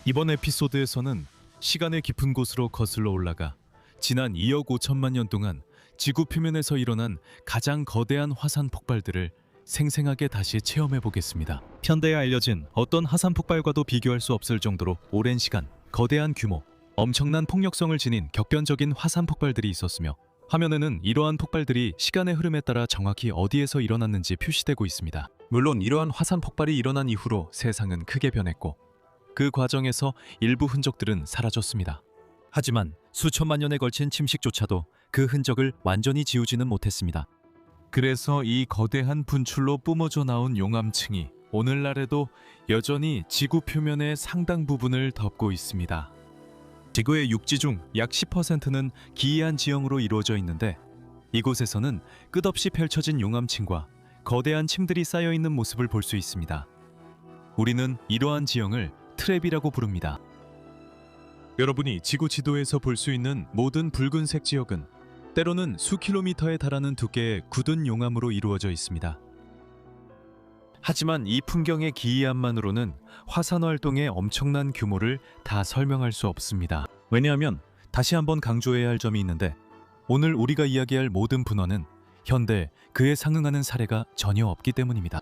이번 에피소드에서는 시간의 깊은 곳으로 거슬러 올라가 지난 2억 5천만 년 동안 지구 표면에서 일어난 가장 거대한 화산 폭발들을 생생하게 다시 체험해 보겠습니다. 현대에 알려진 어떤 화산 폭발과도 비교할 수 없을 정도로 오랜 시간, 거대한 규모, 엄청난 폭력성을 지닌 격변적인 화산 폭발들이 있었으며, 화면에는 이러한 폭발들이 시간의 흐름에 따라 정확히 어디에서 일어났는지 표시되고 있습니다. 물론 이러한 화산 폭발이 일어난 이후로 세상은 크게 변했고 그 과정에서 일부 흔적들은 사라졌습니다. 하지만 수천만 년에 걸친 침식조차도 그 흔적을 완전히 지우지는 못했습니다. 그래서 이 거대한 분출로 뿜어져 나온 용암층이 오늘날에도 여전히 지구 표면의 상당 부분을 덮고 있습니다. 지구의 육지 중 약 10%는 기이한 지형으로 이루어져 있는데, 이곳에서는 끝없이 펼쳐진 용암층과 거대한 침들이 쌓여 있는 모습을 볼 수 있습니다. 우리는 이러한 지형을 트랩이라고 부릅니다. 여러분이 지구 지도에서 볼 수 있는 모든 붉은색 지역은 때로는 수킬로미터에 달하는 두께의 굳은 용암으로 이루어져 있습니다. 하지만 이 풍경의 기이함만으로는 화산 활동의 엄청난 규모를 다 설명할 수 없습니다. 왜냐하면 다시 한번 강조해야 할 점이 있는데, 오늘 우리가 이야기할 모든 분화는 현대 그에 상응하는 사례가 전혀 없기 때문입니다.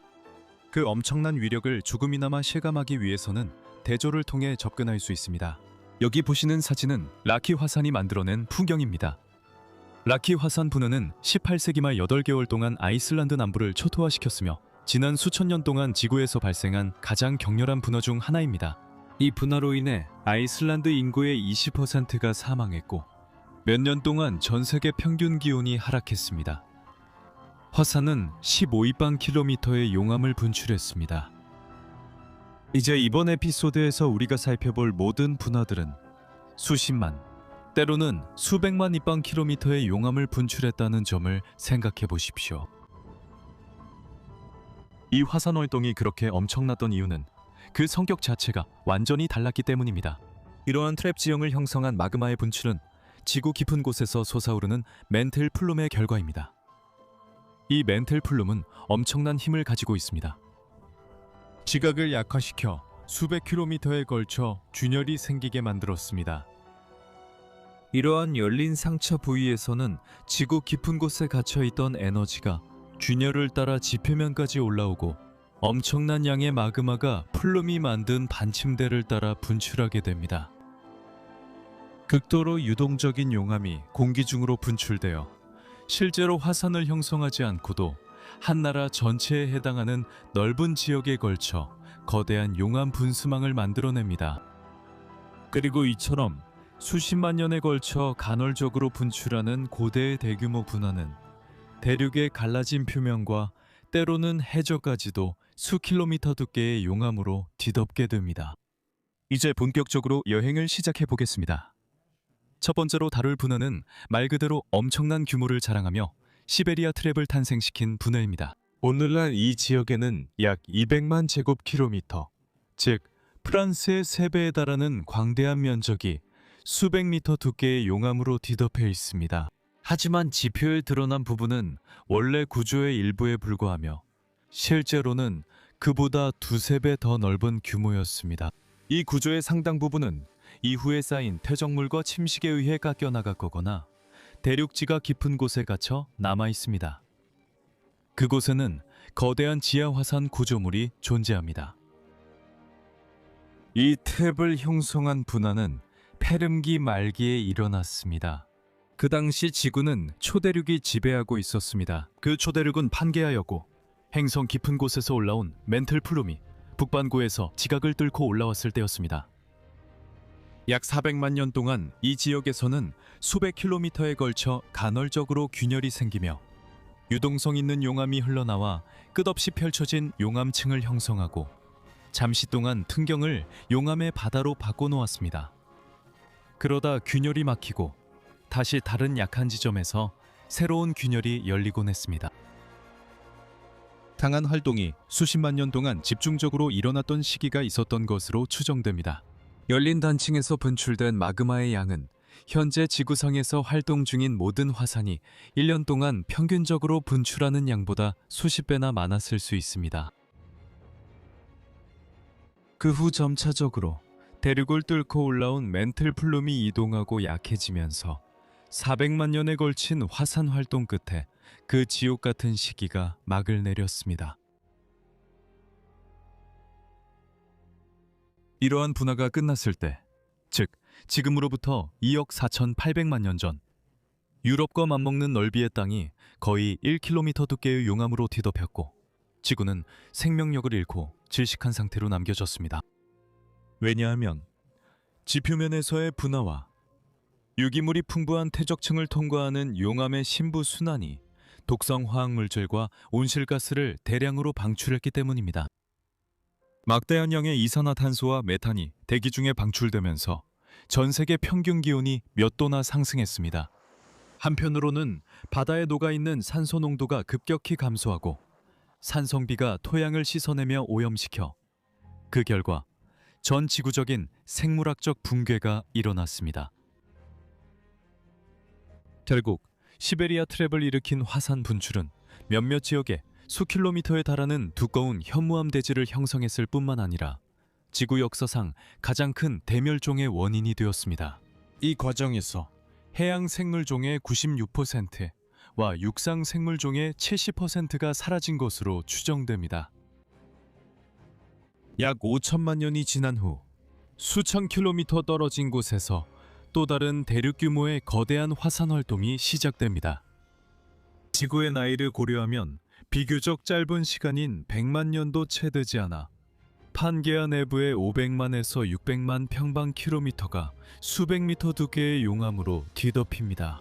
그 엄청난 위력을 조금이나마 실감하기 위해서는 대조를 통해 접근할 수 있습니다. 여기 보시는 사진은 라키 화산이 만들어낸 풍경입니다. 라키 화산 분화는 18세기 말 8개월 동안 아이슬란드 남부를 초토화시켰으며 지난 수천 년 동안 지구에서 발생한 가장 격렬한 분화 중 하나입니다. 이 분화로 인해 아이슬란드 인구의 20%가 사망했고 몇 년 동안 전 세계 평균 기온이 하락했습니다. 화산은 15입방킬로미터의 용암을 분출했습니다. 이제 이번 에피소드에서 우리가 살펴볼 모든 분화들은 수십만, 때로는 수백만 입방킬로미터의 용암을 분출했다는 점을 생각해 보십시오. 이 화산 활동이 그렇게 엄청났던 이유는 그 성격 자체가 완전히 달랐기 때문입니다. 이러한 트랩 지형을 형성한 마그마의 분출은 지구 깊은 곳에서 솟아오르는 멘틀 플룸의 결과입니다. 이 멘틀 플룸은 엄청난 힘을 가지고 있습니다. 지각을 약화시켜 수백 킬로미터에 걸쳐 균열이 생기게 만들었습니다. 이러한 열린 상처 부위에서는 지구 깊은 곳에 갇혀있던 에너지가 균열을 따라 지표면까지 올라오고 엄청난 양의 마그마가 플룸이 만든 반침대를 따라 분출하게 됩니다. 극도로 유동적인 용암이 공기 중으로 분출되어 실제로 화산을 형성하지 않고도 한 나라 전체에 해당하는 넓은 지역에 걸쳐 거대한 용암 분수망을 만들어냅니다. 그리고 이처럼 수십만 년에 걸쳐 간헐적으로 분출하는 고대의 대규모 분화는 대륙의 갈라진 표면과 때로는 해저까지도 수킬로미터 두께의 용암으로 뒤덮게 됩니다. 이제 본격적으로 여행을 시작해 보겠습니다. 첫 번째로 다룰 분화는 말 그대로 엄청난 규모를 자랑하며 시베리아 트랩을 탄생시킨 분화입니다. 오늘날 이 지역에는 약 200만 제곱킬로미터, 즉 프랑스의 3배에 달하는 광대한 면적이 수백 미터 두께의 용암으로 뒤덮여 있습니다. 하지만 지표에 드러난 부분은 원래 구조의 일부에 불과하며 실제로는 그보다 두세 배 더 넓은 규모였습니다. 이 구조의 상당 부분은 이후에 쌓인 퇴적물과 침식에 의해 깎여 나갔거나 대륙지가 깊은 곳에 갇혀 남아 있습니다. 그곳에는 거대한 지하화산 구조물이 존재합니다. 이 탭을 형성한 분화는 페름기 말기에 일어났습니다. 그 당시 지구는 초대륙이 지배하고 있었습니다. 그 초대륙은 판게아였고 행성 깊은 곳에서 올라온 멘틀 플룸이 북반구에서 지각을 뚫고 올라왔을 때였습니다. 약 400만 년 동안 이 지역에서는 수백 킬로미터에 걸쳐 간헐적으로 균열이 생기며 유동성 있는 용암이 흘러나와 끝없이 펼쳐진 용암층을 형성하고 잠시 동안 풍경을 용암의 바다로 바꿔놓았습니다. 그러다 균열이 막히고 다시 다른 약한 지점에서 새로운 균열이 열리곤 했습니다. 강한 활동이 수십만 년 동안 집중적으로 일어났던 시기가 있었던 것으로 추정됩니다. 열린 단층에서 분출된 마그마의 양은 현재 지구상에서 활동 중인 모든 화산이 1년 동안 평균적으로 분출하는 양보다 수십 배나 많았을 수 있습니다. 그 후 점차적으로 대륙을 뚫고 올라온 멘틀 플룸이 이동하고 약해지면서 400만 년에 걸친 화산 활동 끝에 그 지옥 같은 시기가 막을 내렸습니다. 이러한 분화가 끝났을 때, 즉 지금으로부터 2억 4,800만 년 전, 유럽과 맞먹는 넓이의 땅이 거의 1km 두께의 용암으로 뒤덮였고 지구는 생명력을 잃고 질식한 상태로 남겨졌습니다. 왜냐하면 지표면에서의 분화와 유기물이 풍부한 퇴적층을 통과하는 용암의 심부 순환이 독성 화학물질과 온실가스를 대량으로 방출했기 때문입니다. 막대한 양의 이산화탄소와 메탄이 대기 중에 방출되면서 전 세계 평균 기온이 몇 도나 상승했습니다. 한편으로는 바다에 녹아있는 산소 농도가 급격히 감소하고 산성비가 토양을 씻어내며 오염시켜 그 결과 전 지구적인 생물학적 붕괴가 일어났습니다. 결국 시베리아 트랩을 일으킨 화산 분출은 몇몇 지역에 수킬로미터에 달하는 두꺼운 현무암 대지를 형성했을 뿐만 아니라 지구 역사상 가장 큰 대멸종의 원인이 되었습니다. 이 과정에서 해양 생물종의 96%와 육상 생물종의 70%가 사라진 것으로 추정됩니다. 약 5천만 년이 지난 후 수천 킬로미터 떨어진 곳에서 또 다른 대륙 규모의 거대한 화산 활동이 시작됩니다. 지구의 나이를 고려하면 비교적 짧은 시간인 100만 년도 채 되지 않아 판게아 내부의 500만에서 600만 평방 킬로미터가 수백 미터 두께의 용암으로 뒤덮입니다.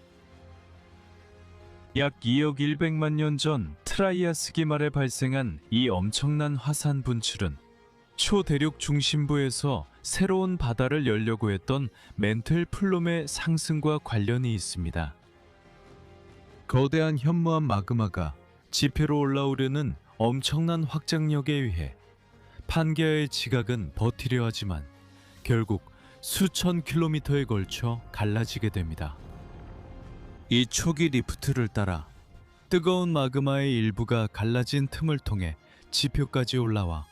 약 2억 100만 년 전 트라이아스기 말에 발생한 이 엄청난 화산 분출은 초대륙 중심부에서 새로운 바다를 열려고 했던 멘틀 플룸의 상승과 관련이 있습니다. 거대한 현무암 마그마가 지표로 올라오려는 엄청난 확장력에 의해 판게아의 지각은 버티려 하지만 결국 수천 킬로미터에 걸쳐 갈라지게 됩니다. 이 초기 리프트를 따라 뜨거운 마그마의 일부가 갈라진 틈을 통해 지표까지 올라와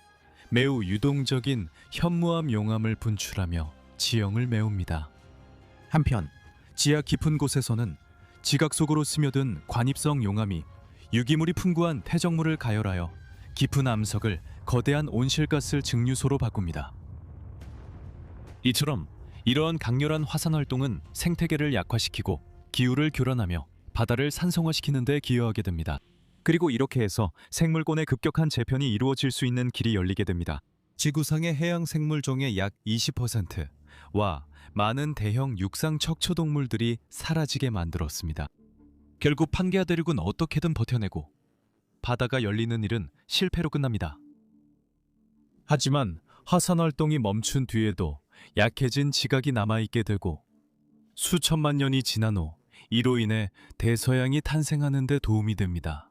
매우 유동적인 현무암 용암을 분출하며 지형을 메웁니다. 한편 지하 깊은 곳에서는 지각 속으로 스며든 관입성 용암이 유기물이 풍부한 퇴적물을 가열하여 깊은 암석을 거대한 온실가스 증류소로 바꿉니다. 이처럼 이러한 강렬한 화산 활동은 생태계를 약화시키고 기후를 교란하며 바다를 산성화시키는 데 기여하게 됩니다. 그리고 이렇게 해서 생물권의 급격한 재편이 이루어질 수 있는 길이 열리게 됩니다. 지구상의 해양 생물종의 약 20%와 많은 대형 육상 척추동물들이 사라지게 만들었습니다. 결국 판게아 대륙은 어떻게든 버텨내고 바다가 열리는 일은 실패로 끝납니다. 하지만 화산 활동이 멈춘 뒤에도 약해진 지각이 남아있게 되고 수천만 년이 지난 후 이로 인해 대서양이 탄생하는 데 도움이 됩니다.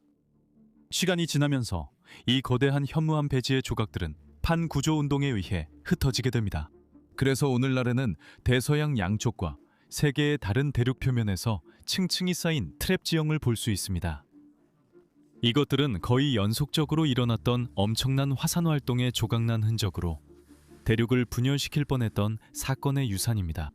시간이 지나면서 이 거대한 현무암 배지의 조각들은 판구조 운동에 의해 흩어지게 됩니다. 그래서 오늘날에는 대서양 양쪽과 세계의 다른 대륙 표면에서 층층이 쌓인 트랩 지형을 볼 수 있습니다. 이것들은 거의 연속적으로 일어났던 엄청난 화산 활동의 조각난 흔적으로 대륙을 분열시킬 뻔했던 사건의 유산입니다.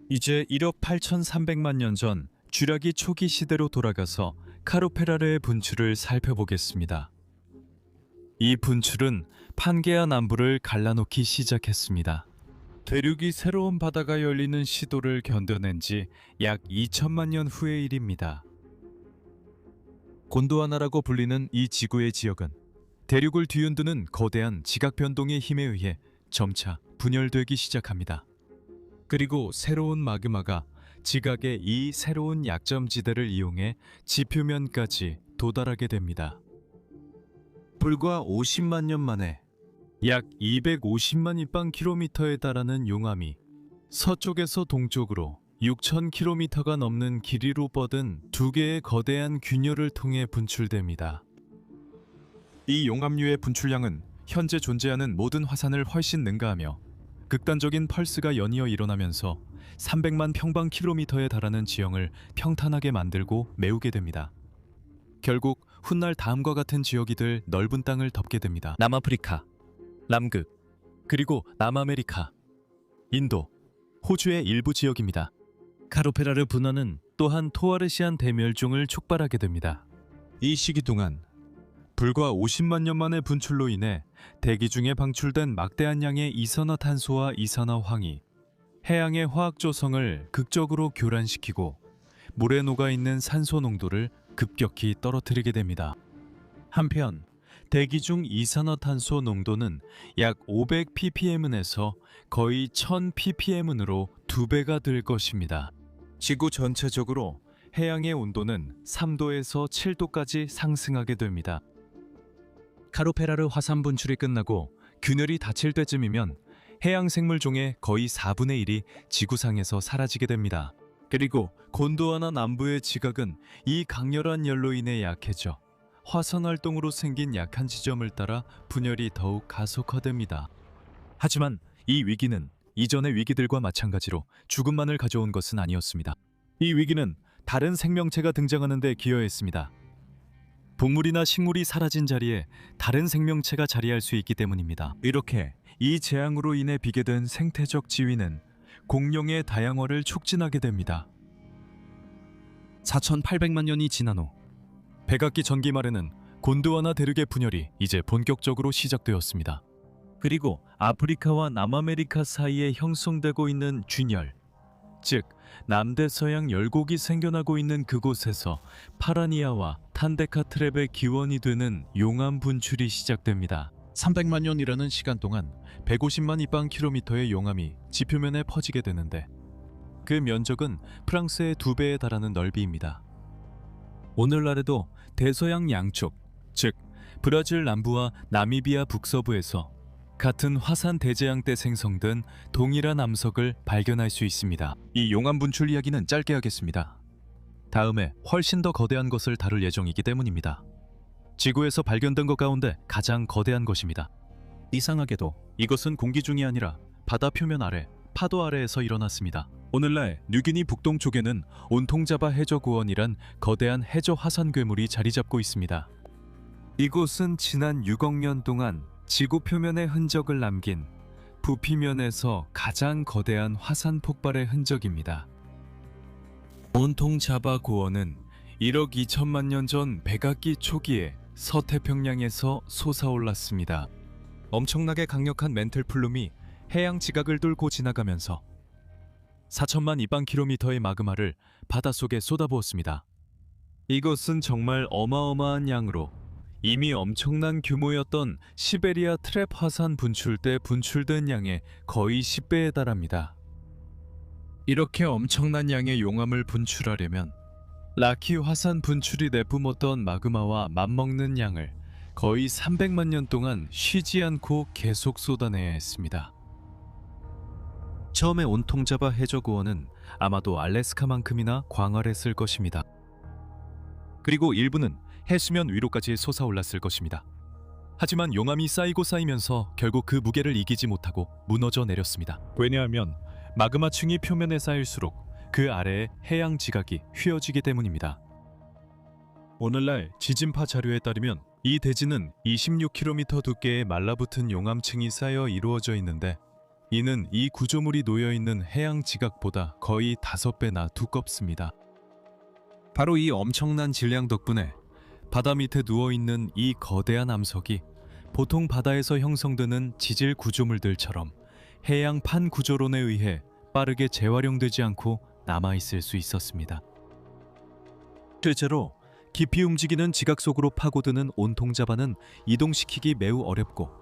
이제 1억 8,300만 년 전 쥐라기 초기 시대로 돌아가서 카르페라르의 분출을 살펴보겠습니다. 이 분출은 판게아 남부를 갈라놓기 시작했습니다. 대륙이 새로운 바다가 열리는 시도를 견뎌낸 지 약 2천만 년 후의 일입니다. 곤도와나라고 불리는 이 지구의 지역은 대륙을 뒤흔드는 거대한 지각 변동의 힘에 의해 점차 분열되기 시작합니다. 그리고 새로운 마그마가 지각의 이 새로운 약점지대를 이용해 지표면까지 도달하게 됩니다. 불과 50만 년 만에 약 250만 입방킬로미터에 달하는 용암이 서쪽에서 동쪽으로 6,000km가 넘는 길이로 뻗은 두 개의 거대한 균열을 통해 분출됩니다. 이 용암류의 분출량은 현재 존재하는 모든 화산을 훨씬 능가하며 극단적인 펄스가 연이어 일어나면서 300만 평방킬로미터에 달하는 지형을 평탄하게 만들고 메우게 됩니다. 결국 훗날 다음과 같은 지역이 될 넓은 땅을 덮게 됩니다. 남아프리카, 남극, 그리고 남아메리카, 인도, 호주의 일부 지역입니다. 카로페라르 분화는 또한 토아르시안 대멸종을 촉발하게 됩니다. 이 시기 동안 불과 50만 년 만의 분출로 인해 대기 중에 방출된 막대한 양의 이산화탄소와 이산화황이 해양의 화학 조성을 극적으로 교란시키고 물에 녹아있는 산소 농도를 급격히 떨어뜨리게 됩니다. 한편 대기 중 이산화탄소 농도는 약 500ppm에서 거의 1000ppm으로 2배가 될 것입니다. 지구 전체적으로 해양의 온도는 3도에서 7도까지 상승하게 됩니다. 카로페라르 화산 분출이 끝나고 균열이 닫힐 때쯤이면 해양 생물종의 거의 4분의 1이 지구상에서 사라지게 됩니다. 그리고 곤도와나 남부의 지각은 이 강렬한 열로 인해 약해져 화산 활동으로 생긴 약한 지점을 따라 분열이 더욱 가속화됩니다. 하지만 이 위기는 이전의 위기들과 마찬가지로 죽음만을 가져온 것은 아니었습니다. 이 위기는 다른 생명체가 등장하는 데 기여했습니다. 동물이나 식물이 사라진 자리에 다른 생명체가 자리할 수 있기 때문입니다. 이렇게 이 재앙으로 인해 비게 된 생태적 지위는 공룡의 다양화를 촉진하게 됩니다. 4,800만 년이 지난 후 백악기 전기 말에는 곤드와나 대륙의 분열이 이제 본격적으로 시작되었습니다. 그리고 아프리카와 남아메리카 사이에 형성되고 있는 균열, 즉 남대서양 열곡이 생겨나고 있는 그곳에서 파라니아와 탄데카 트랩의 기원이 되는 용암 분출이 시작됩니다. 300만 년이라는 시간 동안 150만 입방킬로미터의 용암이 지표면에 퍼지게 되는데 그 면적은 프랑스의 2배에 달하는 넓이입니다. 오늘날에도 대서양 양쪽, 즉 브라질 남부와 나미비아 북서부에서 같은 화산 대재앙 때 생성된 동일한 암석을 발견할 수 있습니다. 이 용암 분출 이야기는 짧게 하겠습니다. 다음에 훨씬 더 거대한 것을 다룰 예정이기 때문입니다. 지구에서 발견된 것 가운데 가장 거대한 것입니다. 이상하게도 이것은 공기 중이 아니라 바다 표면 아래, 파도 아래에서 일어났습니다. 오늘날 뉴기니 북동쪽에는 온통자바 해저구원이란 거대한 해저 화산 괴물이 자리 잡고 있습니다. 이곳은 지난 6억 년 동안 지구 표면의 흔적을 남긴 부피면에서 가장 거대한 화산 폭발의 흔적입니다. 온통자바 고원은 1억 2천만 년 전 백악기 초기에 서태평양에서 솟아올랐습니다. 엄청나게 강력한 멘틀 플룸이 해양 지각을 뚫고 지나가면서 4천만 입방킬로미터의 마그마를 바닷속에 쏟아부었습니다. 이것은 정말 어마어마한 양으로 이미 엄청난 규모였던 시베리아 트랩 화산 분출 때 분출된 양의 거의 10배에 달합니다. 이렇게 엄청난 양의 용암을 분출하려면 라키 화산 분출이 내뿜었던 마그마와 맞먹는 양을 거의 300만 년 동안 쉬지 않고 계속 쏟아내야 했습니다. 처음에 온통자바 해저구원은 아마도 알래스카만큼이나 광활했을 것입니다. 그리고 일부는 해수면 위로까지 솟아올랐을 것입니다. 하지만 용암이 쌓이고 쌓이면서 결국 그 무게를 이기지 못하고 무너져 내렸습니다. 왜냐하면 마그마층이 표면에 쌓일수록 그 아래의 해양 지각이 휘어지기 때문입니다. 오늘날 지진파 자료에 따르면 이 대지는 26km 두께의 말라붙은 용암층이 쌓여 이루어져 있는데 이는 이 구조물이 놓여있는 해양 지각보다 거의 5배나 두껍습니다. 바로 이 엄청난 질량 덕분에 바다 밑에 누워있는 이 거대한 암석이 보통 바다에서 형성되는 지질 구조물들처럼 해양 판 구조론에 의해 빠르게 재활용되지 않고 남아있을 수 있었습니다. 실제로 깊이 움직이는 지각 속으로 파고드는 온통자바는 이동시키기 매우 어렵고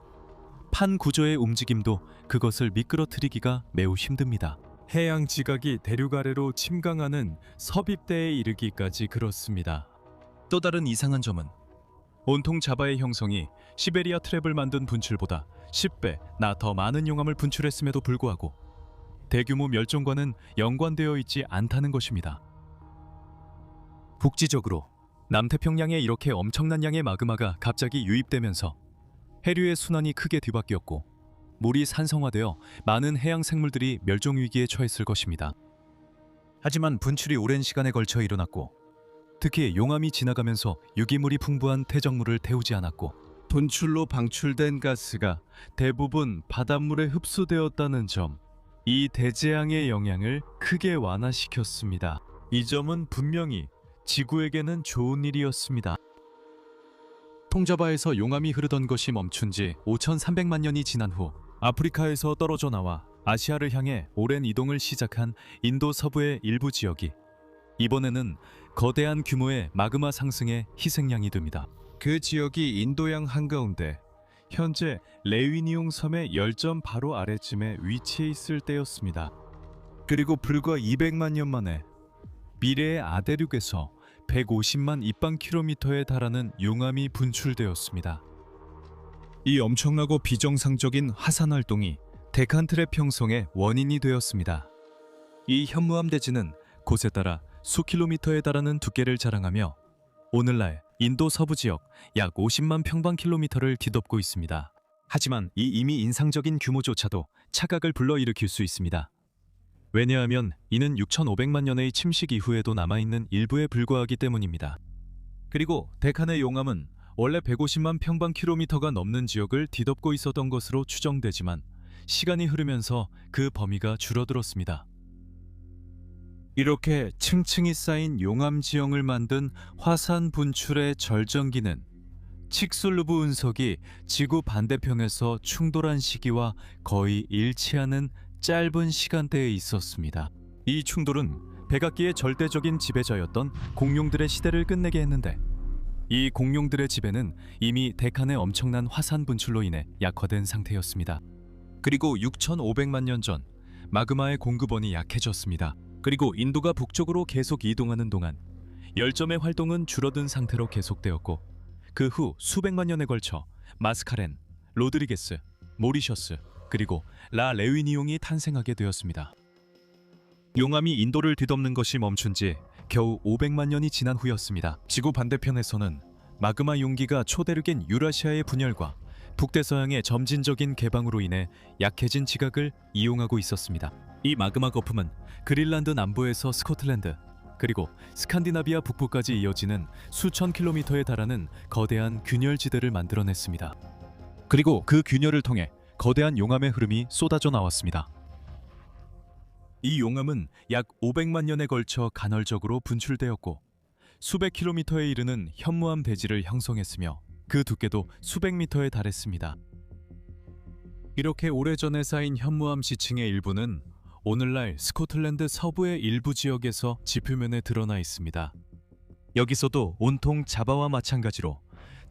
판 구조의 움직임도 그것을 미끄러뜨리기가 매우 힘듭니다. 해양 지각이 대륙 아래로 침강하는 섭입대에 이르기까지 그렇습니다. 또 다른 이상한 점은 온통 자바의 형성이 시베리아 트랩을 만든 분출보다 10배나 더 많은 용암을 분출했음에도 불구하고 대규모 멸종과는 연관되어 있지 않다는 것입니다. 국지적으로 남태평양에 이렇게 엄청난 양의 마그마가 갑자기 유입되면서 해류의 순환이 크게 뒤바뀌었고 물이 산성화되어 많은 해양 생물들이 멸종 위기에 처했을 것입니다. 하지만 분출이 오랜 시간에 걸쳐 일어났고 특히 용암이 지나가면서 유기물이 풍부한 퇴적물을 태우지 않았고 분출로 방출된 가스가 대부분 바닷물에 흡수되었다는 점, 이 대재앙의 영향을 크게 완화시켰습니다. 이 점은 분명히 지구에게는 좋은 일이었습니다. 통자바에서 용암이 흐르던 것이 멈춘 지 5,300만 년이 지난 후 아프리카에서 떨어져 나와 아시아를 향해 오랜 이동을 시작한 인도 서부의 일부 지역이 이번에는 거대한 규모의 마그마 상승에 희생양이 됩니다. 그 지역이 인도양 한가운데 현재 레위니용 섬의 열점 바로 아래쯤에 위치해 있을 때였습니다. 그리고 불과 200만 년 만에 미래의 아대륙에서 150만 입방킬로미터에 달하는 용암이 분출되었습니다. 이 엄청나고 비정상적인 화산 활동이 데칸트랩 형성의 원인이 되었습니다. 이 현무암 대지는 곳에 따라 수킬로미터에 달하는 두께를 자랑하며 오늘날 인도 서부 지역 약 50만 평방킬로미터를 뒤덮고 있습니다. 하지만 이 이미 인상적인 규모조차도 착각을 불러일으킬 수 있습니다. 왜냐하면 이는 6,500만 년의 침식 이후에도 남아있는 일부에 불과하기 때문입니다. 그리고 데칸의 용암은 원래 150만 평방킬로미터가 넘는 지역을 뒤덮고 있었던 것으로 추정되지만 시간이 흐르면서 그 범위가 줄어들었습니다. 이렇게 층층이 쌓인 용암 지형을 만든 화산 분출의 절정기는 칙술루브 운석이 지구 반대편에서 충돌한 시기와 거의 일치하는 짧은 시간대에 있었습니다. 이 충돌은 백악기의 절대적인 지배자였던 공룡들의 시대를 끝내게 했는데 이 공룡들의 지배는 이미 데칸의 엄청난 화산 분출로 인해 약화된 상태였습니다. 그리고 6,500만 년 전 마그마의 공급원이 약해졌습니다. 그리고 인도가 북쪽으로 계속 이동하는 동안 열점의 활동은 줄어든 상태로 계속되었고 그 후 수백만 년에 걸쳐 마스카렌, 로드리게스, 모리셔스 그리고 라 레위니용이 탄생하게 되었습니다. 용암이 인도를 뒤덮는 것이 멈춘 지 겨우 500만 년이 지난 후였습니다. 지구 반대편에서는 마그마 용기가 초대륙인 유라시아의 분열과 북대서양의 점진적인 개방으로 인해 약해진 지각을 이용하고 있었습니다. 이 마그마 거품은 그린란드 남부에서 스코틀랜드 그리고 스칸디나비아 북부까지 이어지는 수천 킬로미터에 달하는 거대한 균열지대를 만들어냈습니다. 그리고 그 균열을 통해 거대한 용암의 흐름이 쏟아져 나왔습니다. 이 용암은 약 500만 년에 걸쳐 간헐적으로 분출되었고 수백 킬로미터에 이르는 현무암 대지를 형성했으며 그 두께도 수백 미터에 달했습니다. 이렇게 오래전에 쌓인 현무암 지층의 일부는 오늘날 스코틀랜드 서부의 일부 지역에서 지표면에 드러나 있습니다. 여기서도 온통 자바와 마찬가지로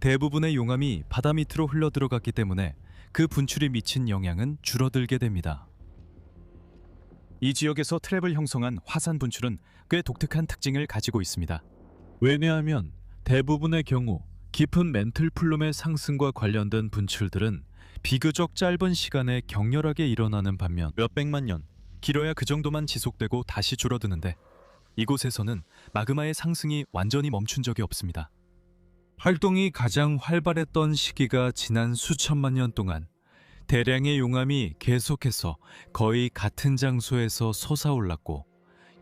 대부분의 용암이 바다 밑으로 흘러들어갔기 때문에 그 분출이 미친 영향은 줄어들게 됩니다. 이 지역에서 트랩을 형성한 화산 분출은 꽤 독특한 특징을 가지고 있습니다. 왜냐하면 대부분의 경우 깊은 멘틀 플룸의 상승과 관련된 분출들은 비교적 짧은 시간에 격렬하게 일어나는 반면 몇백만 년, 길어야 그 정도만 지속되고 다시 줄어드는데 이곳에서는 마그마의 상승이 완전히 멈춘 적이 없습니다. 활동이 가장 활발했던 시기가 지난 수천만 년 동안 대량의 용암이 계속해서 거의 같은 장소에서 솟아올랐고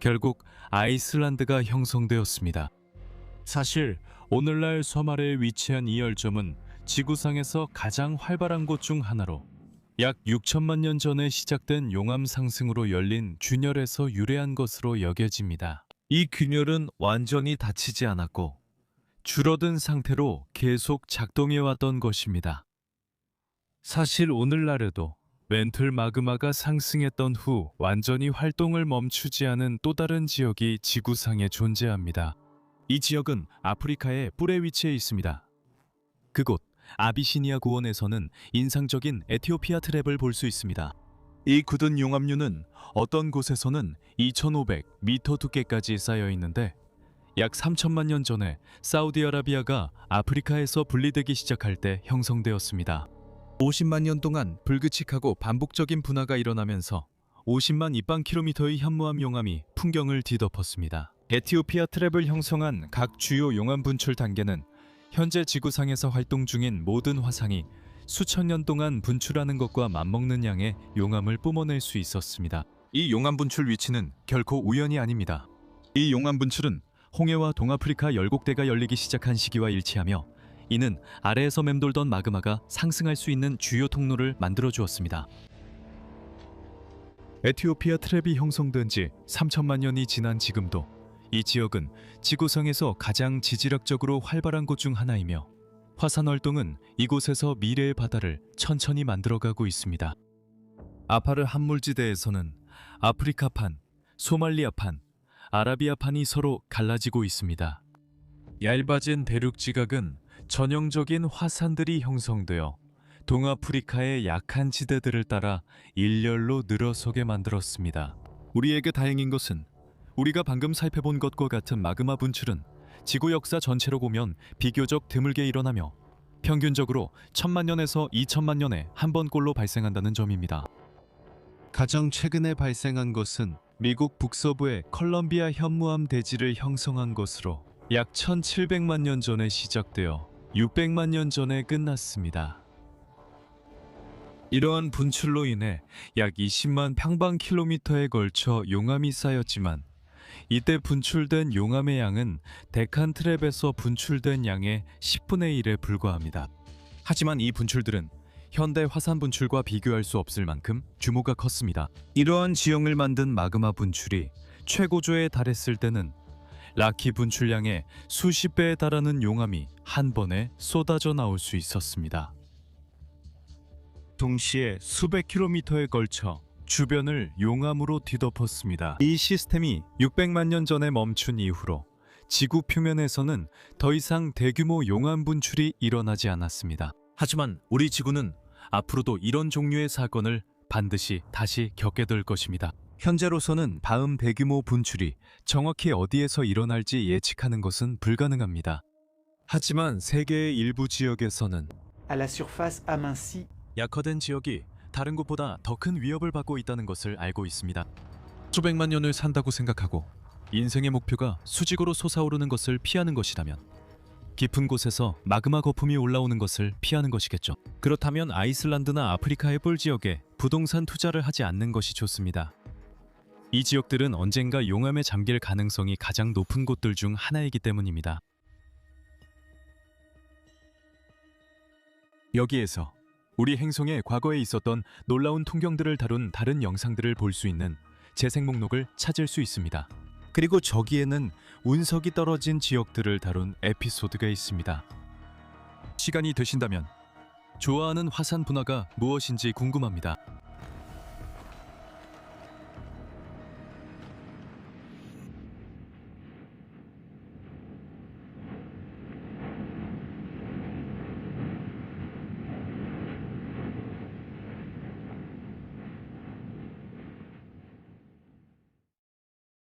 결국 아이슬란드가 형성되었습니다. 사실 오늘날 섬 아래에 위치한 이 열점은 지구상에서 가장 활발한 곳 중 하나로 약 6천만 년 전에 시작된 용암 상승으로 열린 균열에서 유래한 것으로 여겨집니다. 이 균열은 완전히 닫히지 않았고 줄어든 상태로 계속 작동해왔던 것입니다. 사실 오늘날에도 멘틀 마그마가 상승했던 후 완전히 활동을 멈추지 않은 또 다른 지역이 지구상에 존재합니다. 이 지역은 아프리카의 뿔에 위치해 있습니다. 그곳 아비시니아 고원에서는 인상적인 에티오피아 트랩을 볼 수 있습니다. 이 굳은 용암류는 어떤 곳에서는 2,500m 두께까지 쌓여 있는데 약 3천만 년 전에 사우디아라비아가 아프리카에서 분리되기 시작할 때 형성되었습니다. 50만 년 동안 불규칙하고 반복적인 분화가 일어나면서 50만 입방킬로미터의 현무암 용암이 풍경을 뒤덮었습니다. 에티오피아 트랩을 형성한 각 주요 용암 분출 단계는 현재 지구상에서 활동 중인 모든 화산이 수천 년 동안 분출하는 것과 맞먹는 양의 용암을 뿜어낼 수 있었습니다. 이 용암 분출 위치는 결코 우연이 아닙니다. 이 용암 분출은 홍해와 동아프리카 열곡대가 열리기 시작한 시기와 일치하며 이는 아래에서 맴돌던 마그마가 상승할 수 있는 주요 통로를 만들어 주었습니다. 에티오피아 트랩이 형성된 지 3천만 년이 지난 지금도 이 지역은 지구상에서 가장 지질학적으로 활발한 곳 중 하나이며 화산 활동은 이곳에서 미래의 바다를 천천히 만들어가고 있습니다. 아파르 함물지대에서는 아프리카판, 소말리아판, 아라비아판이 서로 갈라지고 있습니다. 얇아진 대륙 지각은 전형적인 화산들이 형성되어 동아프리카의 약한 지대들을 따라 일렬로 늘어서게 만들었습니다. 우리에게 다행인 것은 우리가 방금 살펴본 것과 같은 마그마 분출은 지구 역사 전체로 보면 비교적 드물게 일어나며 평균적으로 1000만 년에서 2000만 년에 한 번꼴로 발생한다는 점입니다. 가장 최근에 발생한 것은 미국 북서부의 컬럼비아 현무암 대지를 형성한 것으로 약 1700만 년 전에 시작되어 600만 년 전에 끝났습니다. 이러한 분출로 인해 약 20만 평방킬로미터에 걸쳐 용암이 쌓였지만 이때 분출된 용암의 양은 데칸 트랩에서 분출된 양의 10분의 1에 불과합니다. 하지만 이 분출들은 현대 화산 분출과 비교할 수 없을 만큼 규모가 컸습니다. 이러한 지형을 만든 마그마 분출이 최고조에 달했을 때는 라키 분출량의 수십 배에 달하는 용암이 한 번에 쏟아져 나올 수 있었습니다. 동시에 수백 킬로미터에 걸쳐 주변을 용암으로 뒤덮었습니다. 이 시스템이 600만 년 전에 멈춘 이후로 지구 표면에서는 더 이상 대규모 용암 분출이 일어나지 않았습니다. 하지만 우리 지구는 앞으로도 이런 종류의 사건을 반드시 다시 겪게 될 것입니다. 현재로서는 다음 대규모 분출이 정확히 어디에서 일어날지 예측하는 것은 불가능합니다. 하지만 세계의 일부 지역에서는 à la surface amincie. 약화된 지역이 다른 곳보다 더 큰 위협을 받고 있다는 것을 알고 있습니다. 수백만 년을 산다고 생각하고 인생의 목표가 수직으로 솟아오르는 것을 피하는 것이라면 깊은 곳에서 마그마 거품이 올라오는 것을 피하는 것이겠죠. 그렇다면 아이슬란드나 아프리카의 뿔 지역에 부동산 투자를 하지 않는 것이 좋습니다. 이 지역들은 언젠가 용암에 잠길 가능성이 가장 높은 곳들 중 하나이기 때문입니다. 여기에서 우리 행성의 과거에 있었던 놀라운 통경들을 다룬 다른 영상들을 볼 수 있는 재생 목록을 찾을 수 있습니다. 그리고 저기에는 운석이 떨어진 지역들을 다룬 에피소드가 있습니다. 시간이 되신다면 좋아하는 화산 분화가 무엇인지 궁금합니다.